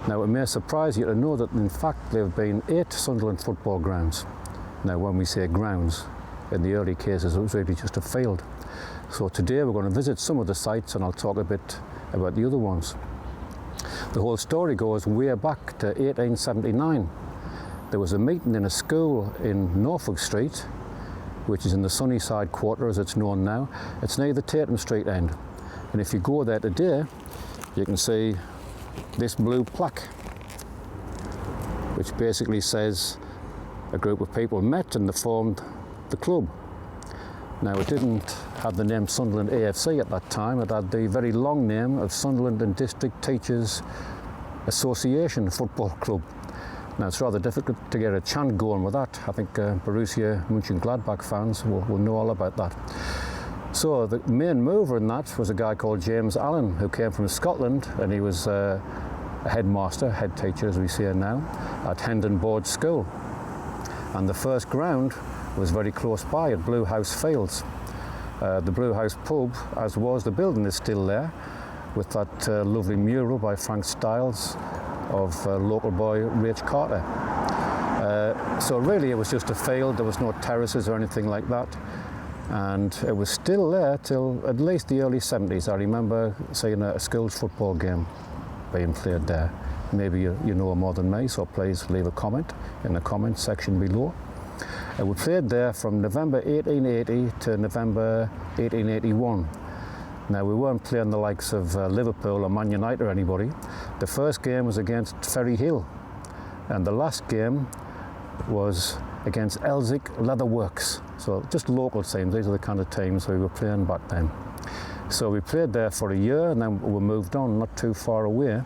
Now, it may surprise you to know that in fact there have been 8 Sunderland football grounds. Now, when we say grounds, in the early cases it was really just a field. So today we're going to visit some of the sites and I'll talk a bit about the other ones. The whole story goes way back to 1879. There was a meeting in a school in Norfolk Street, which is in the Sunnyside Quarter as it's known now. It's near the Tatum Street end. And if you go there today, you can see this blue plaque, which basically says a group of people met and they formed the club. Now, it didn't have the name Sunderland AFC at that time. It had the very long name of Sunderland and District Teachers Association Football Club. Now, it's rather difficult to get a chant going with that. I think Borussia Mönchengladbach fans will know all about that. So the main mover in that was a guy called James Allen, who came from Scotland, and he was a headmaster, head teacher as we say now, at Hendon Board School. And the first ground was very close by at Blue House Fields. The Blue House pub, as was the building, is still there, with that lovely mural by Frank Stiles of local boy Rach Carter. So really it was just a field. There was no terraces or anything like that, and it was still there till at least the early 70s. I remember seeing a school's football game being played there. Maybe you know more than me, so please leave a comment in the comment section below. We played there from November 1880 to November 1881. Now, we weren't playing the likes of Liverpool or Man United or anybody. The first game was against Ferry Hill, and the last game was against Elsick Leatherworks. So just local teams. These are the kind of teams we were playing back then. So we played there for a year, and then we moved on, not too far away.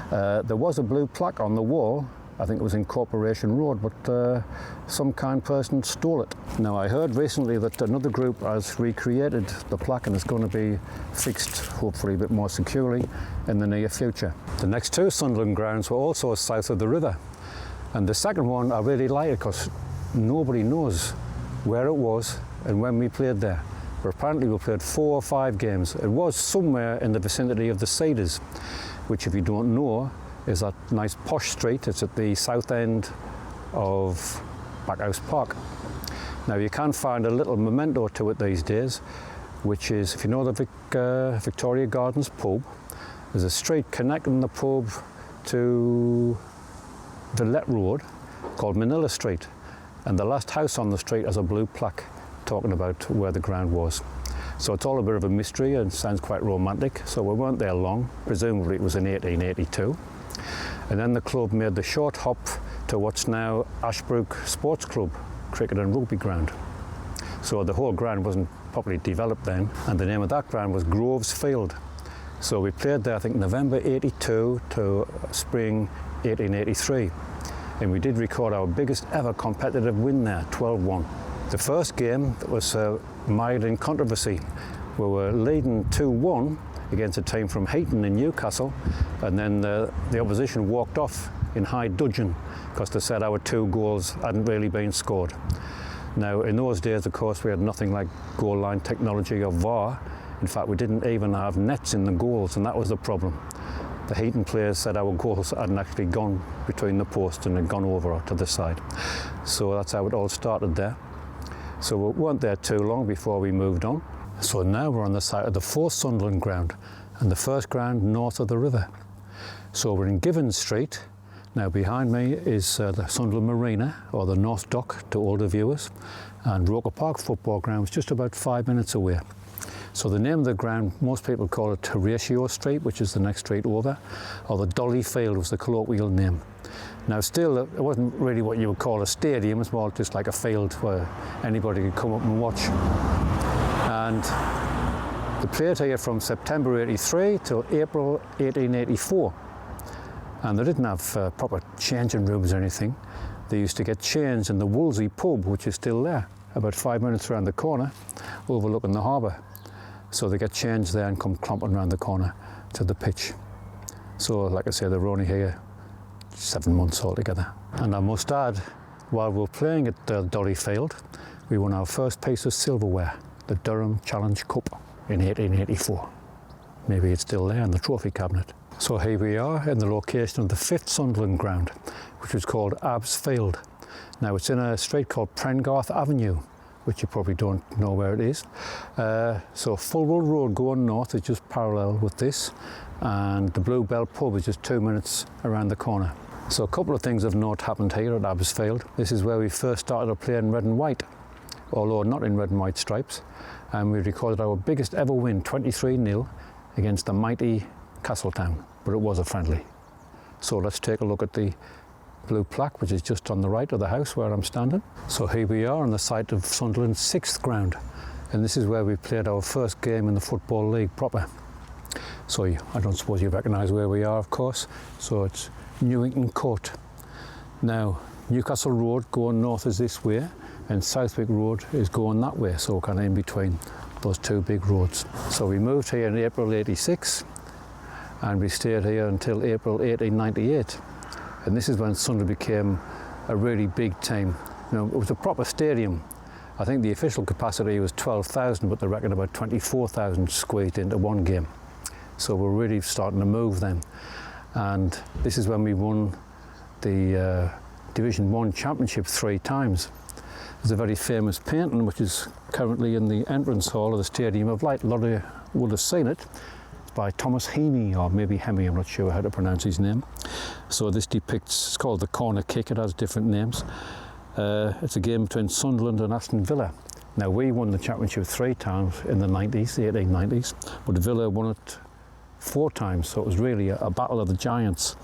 There was a blue plaque on the wall. I think it was in Corporation Road, but some kind person stole it. Now, I heard recently that another group has recreated the plaque and is going to be fixed, hopefully a bit more securely, in the near future. The next 2 Sunderland grounds were also south of the river. And the second one I really like it because nobody knows where it was and when we played there. But apparently we played 4 or 5 games. It was somewhere in the vicinity of the Cedars, which, if you don't know, is that nice posh street. It's at the south end of Abbs Park. Now, you can find a little memento to it these days, which is, if you know the Victoria Gardens pub, there's a street connecting the pub to Villette Road called Manila Street, and the last house on the street has a blue plaque talking about where the ground was. So it's all a bit of a mystery and sounds quite romantic. So we weren't there long. Presumably it was in 1882. And then the club made the short hop to what's now Ashbrook Sports Club, cricket and rugby ground. So the whole ground wasn't properly developed then, and the name of that ground was Groves Field. So we played there, I think, November 82 to spring 1883. And we did record our biggest ever competitive win there, 12-1. The first game was mired in controversy. We were leading 2-1 against a team from Heaton in Newcastle, and then the opposition walked off in high dudgeon because they said our 2 goals hadn't really been scored. Now, in those days, of course, we had nothing like goal line technology or VAR. In fact, we didn't even have nets in the goals, and that was the problem. The Heaton players said our goals hadn't actually gone between the posts and had gone over to the side. So that's how it all started there. So we weren't there too long before we moved on. So now we're on the site of the 4th Sunderland ground, and the first ground north of the river. So we're in Given Street. Now, behind me is the Sunderland Marina, or the North Dock to older viewers, and Roker Park football ground is just about 5 minutes away. So the name of the ground, most people call it Horatio Street, which is the next street over, or the Dolly Field was the colloquial name. Now, still, it wasn't really what you would call a stadium. It's more just like a field where anybody could come up and watch. And they played here from September 83 till April 1884. And they didn't have proper changing rooms or anything. They used to get changed in the Wolsey pub, which is still there, about 5 minutes around the corner, overlooking the harbour. So they get changed there and come clomping around the corner to the pitch. So, like I say, they were only here 7 months altogether. And I must add, while we were playing at Dolly Field, we won our first piece of silverware, the Durham Challenge Cup in 1884. Maybe it's still there in the trophy cabinet. So here we are in the location of the 5th Sunderland ground, which was called Abbs Field. Now it's in a street called Prengarth Avenue, which you probably don't know where it is. So Fulwell Road going north is just parallel with this, and the Bluebell pub is just 2 minutes around the corner. So a couple of things of note happened here at Abbs Field. This is where we first started playing red and white, although not in red and white stripes, and we recorded our biggest ever win, 23-0, against the mighty Castletown, but it was a friendly. So let's take a look at the blue plaque, which is just on the right of the house where I'm standing. So here we are on the site of Sunderland's 6th ground, and this is where we played our first game in the Football League proper. So I don't suppose you recognise where we are, of course. So it's Newington Court. Now Newcastle Road going north is this way, and Southwick Road is going that way, so kind of in between those two big roads. So we moved here in April '86, and we stayed here until April 1898, and this is when Sunderland became a really big team. You know, it was a proper stadium. I think the official capacity was 12,000, but they reckon about 24,000 squeezed into one game. So we're really starting to move then, and this is when we won the Division 1 Championship 3 times. There's a very famous painting which is currently in the entrance hall of the Stadium of Light. A lot of you would have seen it. By Thomas Heaney, or maybe Hemi, I'm not sure how to pronounce his name. So this depicts, it's called the corner kick, it has different names. It's a game between Sunderland and Aston Villa. Now we won the championship 3 times in the 90s, the 1890s, but Villa won it 4 times, so it was really a battle of the giants.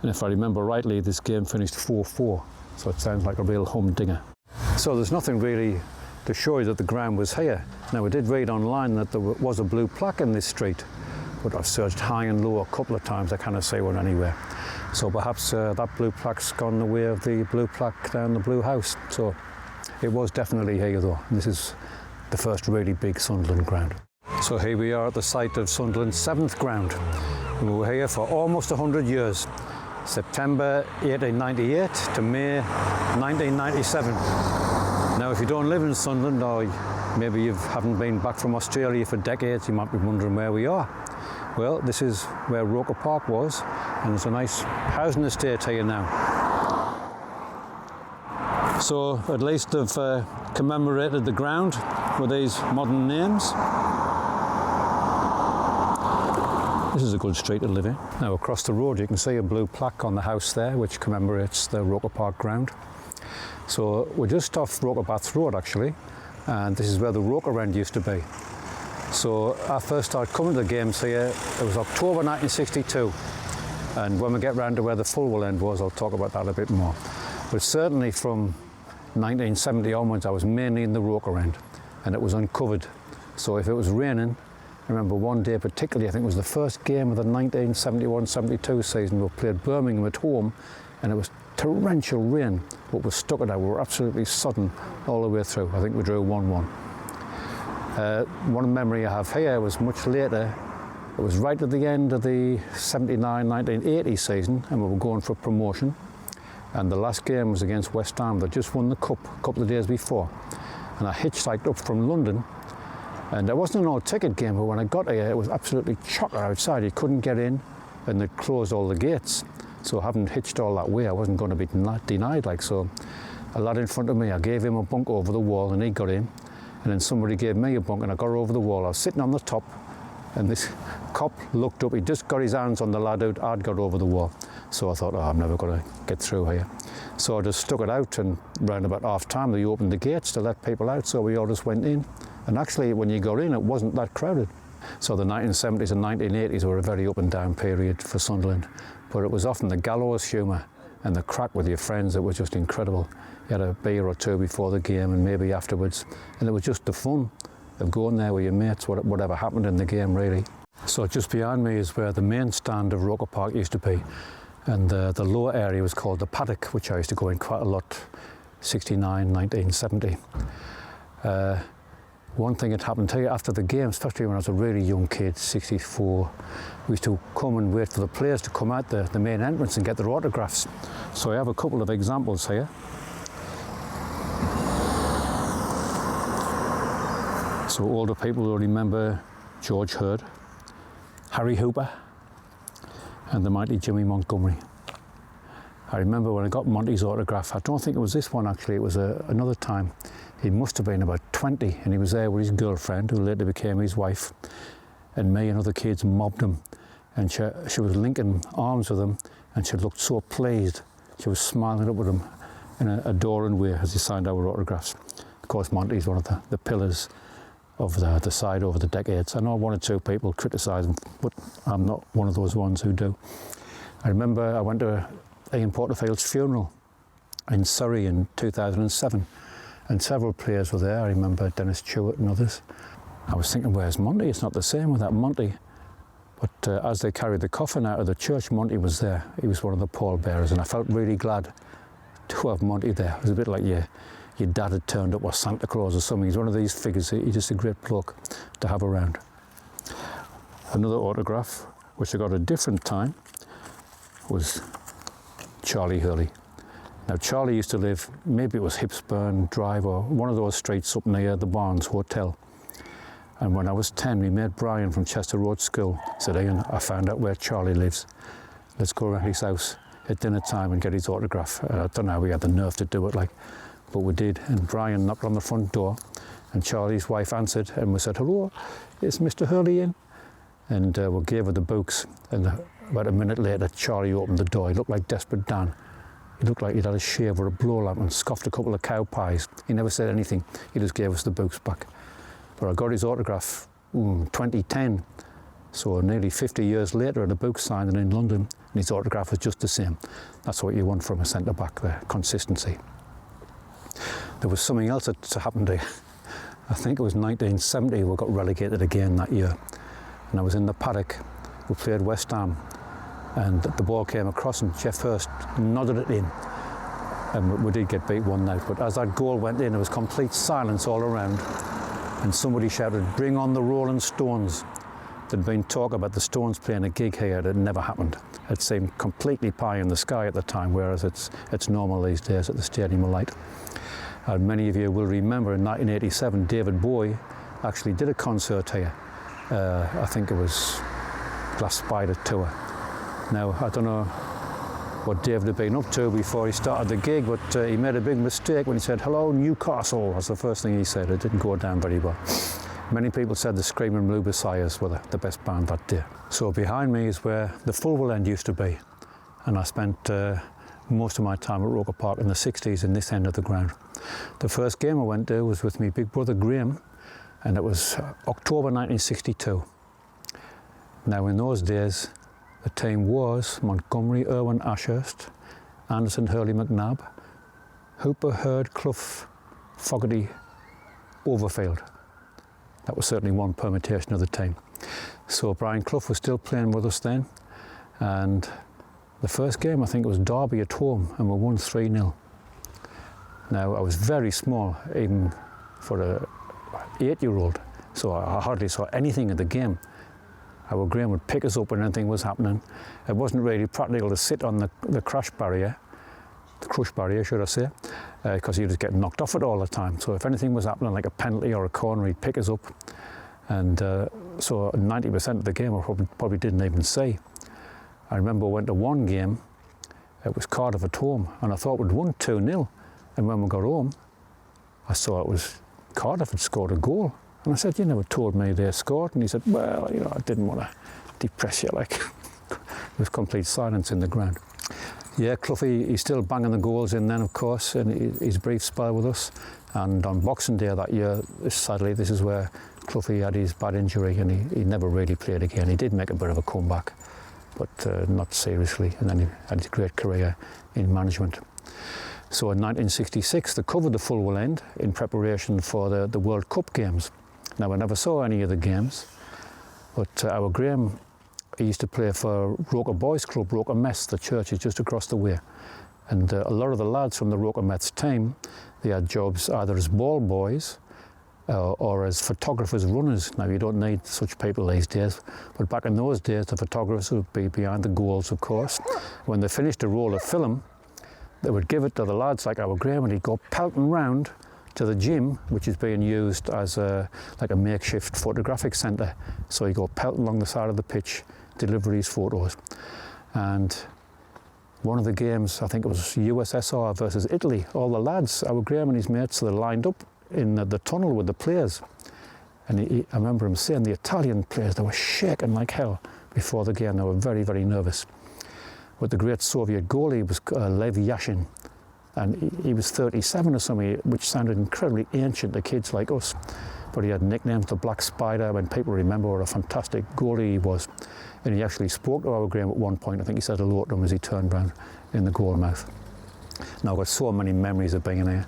And if I remember rightly, this game finished 4-4, so it sounds like a real humdinger. So there's nothing really to show you that the ground was here. Now we did read online that there was a blue plaque in this street, but I've searched high and low a couple of times, I cannot see one anywhere. So perhaps that blue plaque's gone the way of the blue plaque down the blue house. So it was definitely here though. This is the first really big Sunderland ground. So here we are at the site of Sunderland's 7th ground. We were here for almost 100 years. September 1898 to May 1997. Now if you don't live in Sunderland, or maybe you haven't been back from Australia for decades, you might be wondering where we are. Well, this is where Roker Park was, and there's a nice housing estate here now. So at least they've commemorated the ground with these modern names. This is a good street to live in. Now across the road you can see a blue plaque on the house there which commemorates the Roker Park ground. So we're just off Roker Baths Road actually, and this is where the Roker end used to be. So I first started coming to the games here, it was October 1962, and when we get round to where the Fulwell end was, I'll talk about that a bit more. But certainly from 1970 onwards I was mainly in the Roker end, and it was uncovered. So if it was raining, I remember one day particularly, I think it was the first game of the 1971-72 season, we played Birmingham at home, and it was torrential rain, but we stuck it out. We were absolutely sodden all the way through. I think we drew 1-1. One memory I have here was much later. It was right at the end of the 79-1980 season, and we were going for promotion, and the last game was against West Ham. They just won the cup a couple of days before, and I hitchhiked up from London, and there wasn't an all-ticket game, but when I got here it was absolutely chocker outside. You couldn't get in, and they'd closed all the gates. So having hitched all that way, I wasn't going to be denied. Like, so a lad in front of me, I gave him a bunk over the wall and he got in, and then somebody gave me a bunk and I got over the wall. I was sitting on the top, and this cop looked up, he just got his hands on the lad out, I'd got over the wall. So I thought, oh, I'm never going to get through here. So I just stuck it out, and round about half time they opened the gates to let people out, so we all just went in. And actually when you got in it wasn't that crowded. So the 1970s and 1980s were a very up and down period for Sunderland, but it was often the gallows humour and the crack with your friends that was just incredible. You had a beer or two before the game and maybe afterwards, and it was just the fun of going there with your mates, whatever happened in the game really. So just behind me is where the main stand of Roker Park used to be, and the lower area was called the paddock, which I used to go in quite a lot, 69, 1970. One thing that happened here after the game, especially when I was a really young kid, 64, we used to come and wait for the players to come out the main entrance and get their autographs. So I have a couple of examples here. So older people will remember George Hurd, Harry Hooper, and the mighty Jimmy Montgomery. I remember when I got Monty's autograph, I don't think it was this one actually, it was another time. He must have been about 20 and he was there with his girlfriend, who later became his wife, and me and other kids mobbed him, and she was linking arms with him, and she looked so pleased. She was smiling up at him in an adoring way as he signed our autographs. Of course, Monty's one of the pillars of the side over the decades. I know one or two people criticise him, but I'm not one of those ones who do. I remember I went to Ian Porterfield's funeral in Surrey in 2007, and several players were there. I remember Dennis Stewart and others. I was thinking, where's Monty? It's not the same without Monty. But as they carried the coffin out of the church, Monty was there. He was one of the pallbearers, and I felt really glad to have Monty there. It was a bit like your dad had turned up, or Santa Claus or something. He's one of these figures. He's just a great bloke to have around. Another autograph, which I got at a different time, was Charlie Hurley. Now, Charlie used to live, maybe it was Hipsburn Drive or one of those streets up near the Barnes Hotel. And when I was 10, we met Brian from Chester Road School. He said, Ian, I found out where Charlie lives. Let's go around his house at dinner time and get his autograph. I don't know how we had the nerve to do it, but we did. And Brian knocked on the front door, and Charlie's wife answered, and we said, hello, is Mr. Hurley in? And we gave her the books, and about a minute later, Charlie opened the door. He looked like Desperate Dan. He looked like he'd had a shave or a blow lamp and scoffed a couple of cow pies. He never said anything. He just gave us the books back. But I got his autograph 2010, so nearly 50 years later, at a book signing in London, and his autograph was just the same. That's what you want from a centre-back there, consistency. There was something else that happened to, I think it was 1970, we got relegated again that year. And I was in the paddock, we played West Ham, and the ball came across and Jeff Hurst nodded it in. And we did get beat 1-0, but as that goal went in, there was complete silence all around. And somebody shouted, bring on the Rolling Stones. There'd been talk about the Stones playing a gig here that never happened. It seemed completely pie in the sky at the time, whereas it's normal these days at the Stadium of Light. And many of you will remember in 1987, David Bowie actually did a concert here. I think it was Glass Spider Tour. Now, I don't know what David had been up to before he started the gig, but he made a big mistake when he said, hello, Newcastle. That's the first thing he said. It didn't go down very well. Many people said the Screaming Blue Messiahs were the best band that day. So behind me is where the Fulwell end used to be, and I spent most of my time at Roker Park in the 60s in this end of the ground. The first game I went to was with my big brother Graham, and it was October 1962. Now, in those days, the team was Montgomery, Irwin, Ashurst, Anderson, Hurley, McNabb, Hooper, Hurd, Clough, Fogarty, Overfield. That was certainly one permutation of the team. So Brian Clough was still playing with us then, and the first game, I think it was Derby at home, and we won 3-0. Now, I was very small, even for a 8-year-old, so I hardly saw anything of the game. Our Graham would pick us up when anything was happening. It wasn't really practical to sit on the crush barrier, should I say, because he was getting knocked off it all the time. So if anything was happening, like a penalty or a corner, he'd pick us up. And so 90% of the game I probably didn't even see. I remember I went to one game, it was Cardiff at home, and I thought we'd won 2-0. And when we got home, I saw it was Cardiff had scored a goal. And I said, you never told me they scored. And he said, well, you know, I didn't want to depress you, like. There was complete silence in the ground. Yeah, Cloughie, he's still banging the goals in then, of course, and his brief spell with us. And on Boxing Day that year, sadly, this is where Cloughie had his bad injury, and he never really played again. He did make a bit of a comeback, but not seriously. And then he had his great career in management. So in 1966, they covered the Fulwell end in preparation for the World Cup games. Now, I never saw any of the games, but our Graham, he used to play for Roker Boys Club, Roker Mess. The church is just across the way. And a lot of the lads from the Roker Mets team, they had jobs either as ball boys or as photographers, runners. Now, you don't need such people these days, but back in those days, the photographers would be behind the goals, of course. When they finished a roll of film, they would give it to the lads like our Graham, and he'd go pelting round to the gym, which is being used as like a makeshift photographic centre. So he'd go pelting along the side of the pitch, deliver his photos. And one of the games, I think it was USSR versus Italy, all the lads, our Graham and his mates, they lined up in the tunnel with the players. And I remember him saying the Italian players, they were shaking like hell before the game. They were very, very nervous. But the great Soviet goalie was Lev Yashin, and he was 37 or something, which sounded incredibly ancient to kids like us. But he had nicknames, the Black Spider, when people remember what a fantastic goalie he was. And he actually spoke to our Graham at one point. I think he said hello to him as he turned round in the goal mouth. Now, I've got so many memories of being here.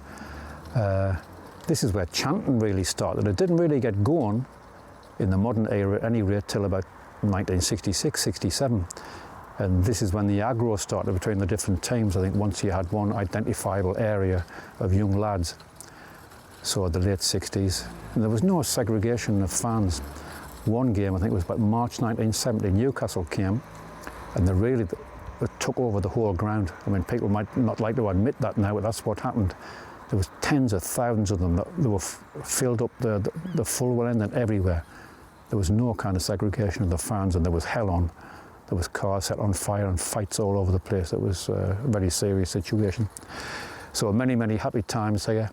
This is where chanting really started. It didn't really get going in the modern era at any rate till about 1966, 67. And this is when the aggro started between the different teams. I think once you had one identifiable area of young lads. So the late 60s. And there was no segregation of fans. One game, I think it was about March 1970, Newcastle came and they took over the whole ground. I mean, people might not like to admit that now, but that's what happened. There was tens of thousands of them that were filled up the full end and everywhere. There was no kind of segregation of the fans, and there was hell on. There was cars set on fire and fights all over the place. It was a very serious situation. So many, many happy times here.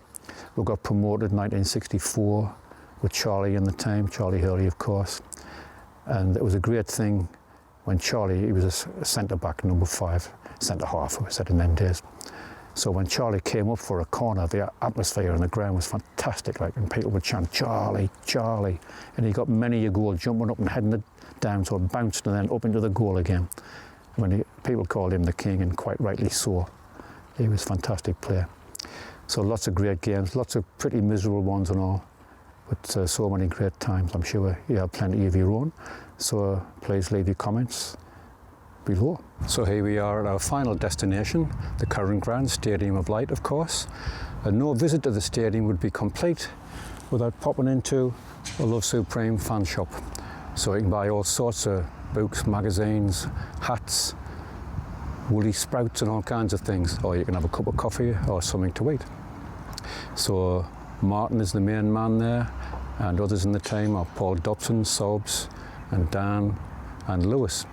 We got promoted in 1964 with Charlie in the team, Charlie Hurley, of course. And it was a great thing when Charlie, he was a centre-back, number 5, centre-half, we said in them days. So when Charlie came up for a corner, the atmosphere on the ground was fantastic, and people would chant, "Charlie, Charlie." And he got many a goal, jumping up and heading it down, so it bounced and then up into the goal again. People called him the king, and quite rightly so. He was a fantastic player. So lots of great games, lots of pretty miserable ones and all, but so many great times. I'm sure you have plenty of your own. So please leave your comments below. So here we are at our final destination, the Current Ground, Stadium of Light, of course. And no visit to the stadium would be complete without popping into a Love Supreme fan shop. So you can buy all sorts of books, magazines, hats, woolly sprouts and all kinds of things. Or you can have a cup of coffee or something to eat. So Martin is the main man there, and others in the team are Paul Dobson, Sobs, and Dan and Lewis.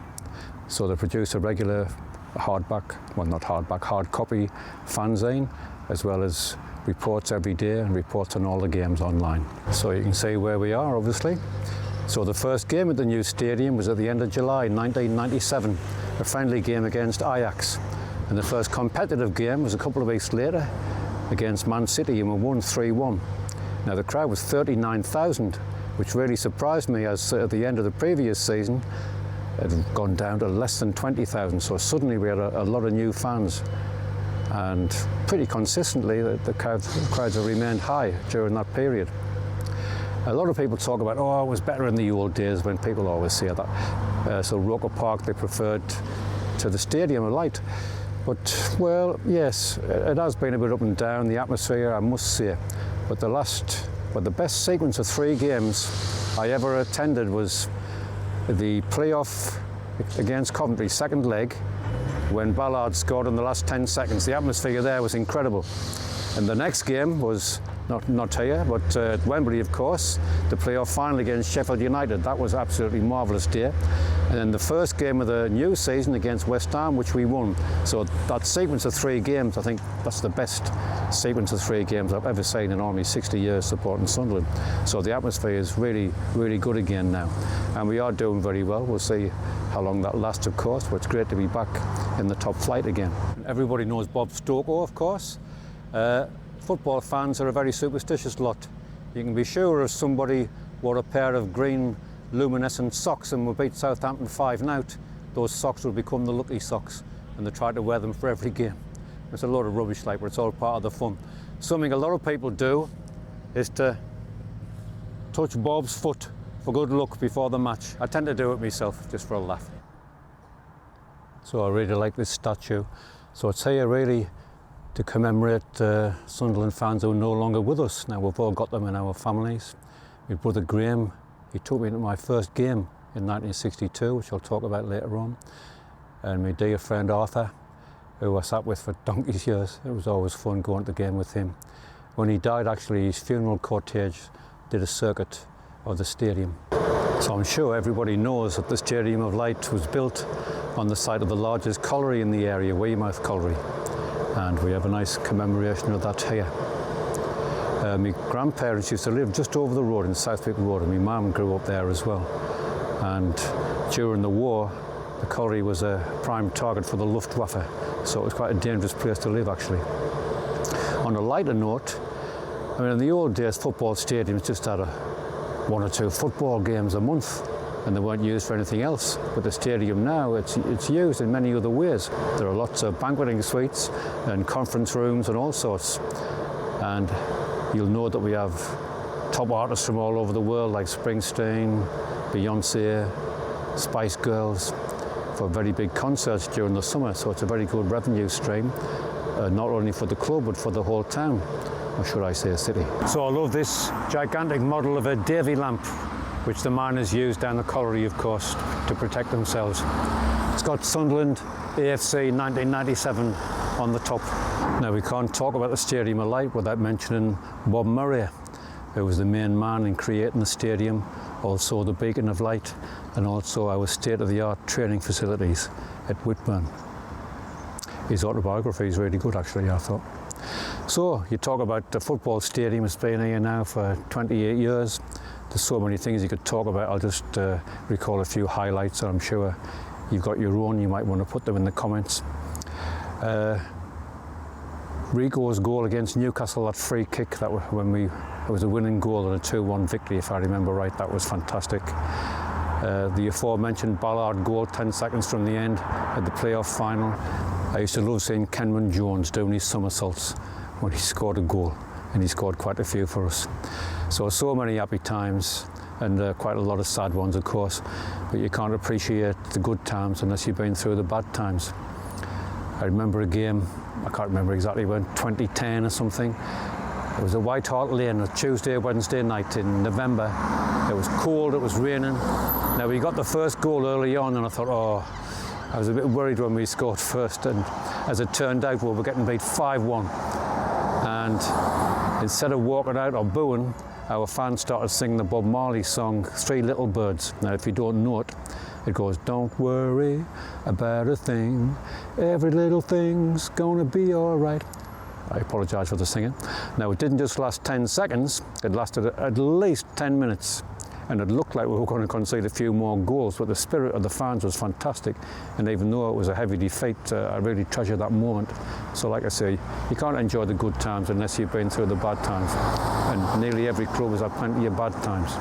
So they produce a regular hard copy fanzine, as well as reports every day and reports on all the games online. So you can see where we are, obviously. So the first game at the new stadium was at the end of July 1997, a friendly game against Ajax. And the first competitive game was a couple of weeks later against Man City, and we won 3-1. Now the crowd was 39,000, which really surprised me, as at the end of the previous season it had gone down to less than 20,000, so suddenly we had a lot of new fans, and pretty consistently the crowds have remained high during that period. A lot of people talk about, oh, it was better in the old days, when people always say that. So Roker Park they preferred to the Stadium of Light. But, well, yes, it has been a bit up and down, the atmosphere, I must say. But the best sequence of 3 games I ever attended was the playoff against Coventry, second leg, when Ballard scored in the last 10 seconds. The atmosphere there was incredible. And the next game was not here, but at Wembley, of course, the playoff final against Sheffield United. That was absolutely marvellous day. And then the first game of the new season against West Ham, which we won. So that sequence of 3 games, I think that's the best sequence of 3 games I've ever seen in almost 60 years supporting Sunderland. So the atmosphere is really, really good again now. And we are doing very well. We'll see how long that lasts, of course, but it's great to be back in the top flight again. Everybody knows Bob Stokoe, of course. Football fans are a very superstitious lot. You can be sure if somebody wore a pair of green luminescent socks and would beat Southampton 5-0, those socks will become the lucky socks, and they try to wear them for every game. It's a lot of rubbish, but it's all part of the fun. Something a lot of people do is to touch Bob's foot for good luck before the match. I tend to do it myself, just for a laugh. So I really like this statue. So it's here really to commemorate Sunderland fans who are no longer with us. Now we've all got them in our families. My brother Graham, he took me to my first game in 1962, which I'll talk about later on. And my dear friend Arthur, who I sat with for donkey's years. It was always fun going to the game with him. When he died, actually, his funeral cortege did a circuit of the stadium. So I'm sure everybody knows that the Stadium of Light was built on the site of the largest colliery in the area, Weymouth Colliery, and we have a nice commemoration of that here. My grandparents used to live just over the road in Southwick Road, and my mum grew up there as well. And during the war, the colliery was a prime target for the Luftwaffe, so it was quite a dangerous place to live actually. On a lighter note, I mean, in the old days, football stadiums just had one or two football games a month, and they weren't used for anything else. But the stadium now, it's used in many other ways. There are lots of banqueting suites and conference rooms and all sorts. And you'll know that we have top artists from all over the world like Springsteen, Beyonce, Spice Girls, for very big concerts during the summer. So it's a very good revenue stream, not only for the club but for the whole town, or should I say city. So I love this gigantic model of a Davy lamp, which the miners used down the colliery, of course, to protect themselves. It's got Sunderland AFC 1997 on the top. Now, we can't talk about the Stadium of Light without mentioning Bob Murray, who was the main man in creating the stadium, also the beacon of light, and also our state-of-the-art training facilities at Whitburn. His autobiography is really good, actually, I thought. So, you talk about the football stadium. It's been here now for 28 years. There's so many things you could talk about. I'll just recall a few highlights, and I'm sure you've got your own. You might want to put them in the comments. Rico's goal against Newcastle, that free kick, that it was a winning goal and a 2-1 victory, if I remember right. That was fantastic. The aforementioned Ballard goal 10 seconds from the end at the playoff final. I used to love seeing Kenman Jones doing his somersaults when he scored a goal, and he scored quite a few for us. So many happy times, and quite a lot of sad ones, of course, but you can't appreciate the good times unless you've been through the bad times. I remember a game, I can't remember exactly when, 2010 or something. It was at White Hart Lane, a Tuesday, Wednesday night in November. It was cold, it was raining. Now, we got the first goal early on, and I thought, oh, I was a bit worried when we scored first, and as it turned out, we were getting beat 5-1. And instead of walking out or booing, our fans started singing the Bob Marley song, Three Little Birds. Now, if you don't know it, it goes, don't worry about a thing, every little thing's gonna be all right. I apologise for the singing. Now, it didn't just last 10 seconds, it lasted at least 10 minutes. And it looked like we were going to concede a few more goals, but the spirit of the fans was fantastic. And even though it was a heavy defeat, I really treasure that moment. So like I say, you can't enjoy the good times unless you've been through the bad times. And nearly every club has had plenty of bad times.